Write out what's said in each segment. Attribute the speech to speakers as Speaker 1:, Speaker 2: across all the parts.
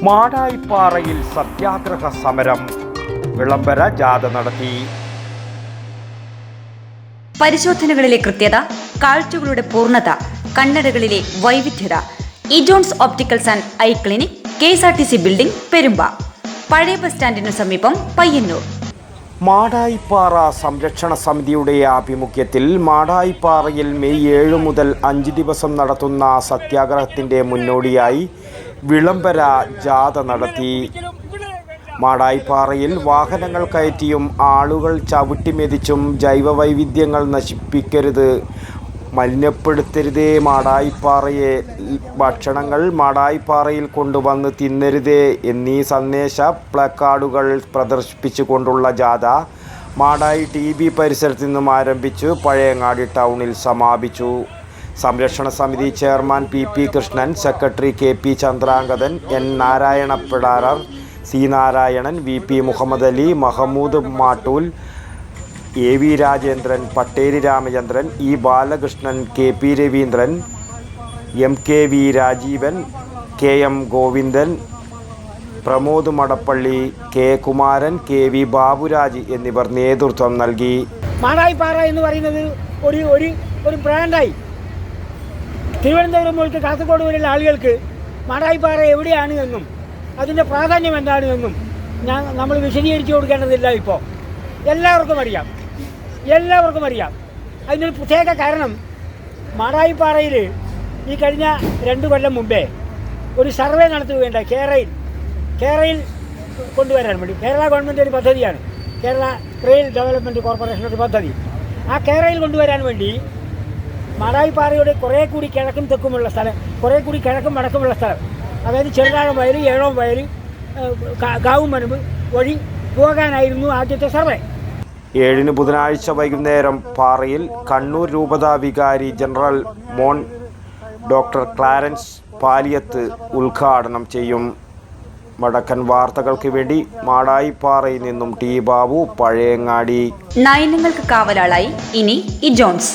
Speaker 1: മാടായിപ്പാറയിൽ സത്യാഗ്രഹ സമരം, വിളംബര ജാഥ നടത്തി.
Speaker 2: പരിശോധനകളിലെ കൃത്യത, കാഴ്ചകളുടെ പൂർണ്ണത, കണ്ണടകളിലെ വൈവിധ്യത. ഇജോൺസ് opticals and eye clinic, KSRTC building, പെരുമ്പ. പഴയ ബസ് സ്റ്റാൻഡിനു സമീപം, പയ്യന്നൂർ.
Speaker 1: മാടായിപ്പാറ സംരക്ഷണ സമിതിയുടെ ആഭിമുഖ്യത്തിൽ മാടായിപ്പാറയിൽ മെയ് 7 മുതൽ 5 ദിവസം നടത്തുന്ന സത്യാഗ്രഹത്തിൻ്റെ മുന്നോടിയായി വിളംബര ജാഥ നടത്തി. മാടായിപ്പാറയിൽ വാഹനങ്ങൾ കയറ്റിയും ആളുകൾ ചവിട്ടിമെതിച്ചും ജൈവവൈവിധ്യങ്ങൾ നശിപ്പിക്കരുത്, മലിനപ്പെടുത്തരുതേ, മാടായിപ്പാറയെ ഭക്ഷണങ്ങൾ മാടായിപ്പാറയിൽ കൊണ്ടുവന്ന് തിന്നരുതേ എന്നീ സന്ദേശ പ്ലക്കാർഡുകൾ പ്രദർശിപ്പിച്ചുകൊണ്ടുള്ള ജാഥ മാടായി TB പരിസരത്തു നിന്നും ആരംഭിച്ചു പഴയങ്ങാടി ടൗണിൽ സമാപിച്ചു. സംരക്ഷണ സമിതി chairman PP Krishnan, secretary KP Chandrangathan, N Narayanapidarar, C Narayanan, VP Muhammad Ali, Mahmood Mattool, AV Rajendran, Patteri Ramachandran, E Balakrishnan, KP Raveendran, MKV Rajeevan, KM Govindan, Pramod Madappally, K Kumaran, KV Baburaj എന്നിവർ നേതൃത്വം നൽകി.
Speaker 3: മാടായിപ്പാറ എന്ന് പറയുന്നത് ഒരു ബ്രാൻഡായി തിരുവനന്തപുരം മുതൽ കാസർഗോഡ് വരെയുള്ള ആളുകൾക്ക് മാടായിപ്പാറ എവിടെയാണ് എന്നും അതിൻ്റെ പ്രാധാന്യം എന്താണ് എന്നും നമ്മൾ വിശദീകരിച്ചു കൊടുക്കേണ്ടതില്ല. ഇപ്പോൾ എല്ലാവർക്കും അറിയാം. അതിനൊരു പ്രത്യേക കാരണം, മാടായിപ്പാറയിൽ ഈ കഴിഞ്ഞ 2 കൊല്ലം മുമ്പേ ഒരു സർവേ നടത്തുകയുണ്ടായി. കേരയിൽ കൊണ്ടുവരാൻ വേണ്ടി കേരള ഗവൺമെൻറ് ഒരു പദ്ധതിയാണ്, കേരള റെയിൽ ഡെവലപ്മെൻറ്റ് കോർപ്പറേഷൻ ഒരു പദ്ധതി. ആ കേരയിൽ കൊണ്ടുവരാൻ വേണ്ടി മാടായിപ്പാറയുടെ കുറേ കൂടി കിഴക്കും തെക്കുമുള്ള സ്ഥലം, കുറേ കൂടി കിഴക്കും വടക്കുമുള്ള സ്ഥലം, അതായത് ചെറുതാഴം വയൽ, ഏഴോം വയൽ, ഗാവും മനമ്പ് വഴി പോകാനായിരുന്നു ആദ്യത്തെ സർവേ.
Speaker 1: 7 ബുധനാഴ്ച വൈകുന്നേരം പാറയിൽ കണ്ണൂർ രൂപതാ വികാരി general Mon doctor Clarence Paliyath ഉദ്ഘാടനം ചെയ്യും. വടക്കൻ വാർത്തകൾക്ക് വേണ്ടി മാടായിപ്പാറയിൽ നിന്നും T ബാബു, പഴയങ്ങാടി.
Speaker 2: നയനങ്ങൾക്ക് കാവലാളായി ഇനി ഇജോൺസ്.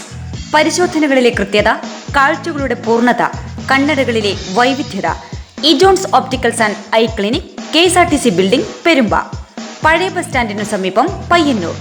Speaker 2: പരിശോധനകളിലെ കൃത്യത, കാഴ്ചകളുടെ പൂർണ്ണത, കണ്ണടകളിലെ വൈവിധ്യത. ഇജോൺസ് opticals and eye clinic, KSRTC building, പെരുമ്പ. പഴയ ബസ് സ്റ്റാൻഡിനു സമീപം, പയ്യന്നൂർ.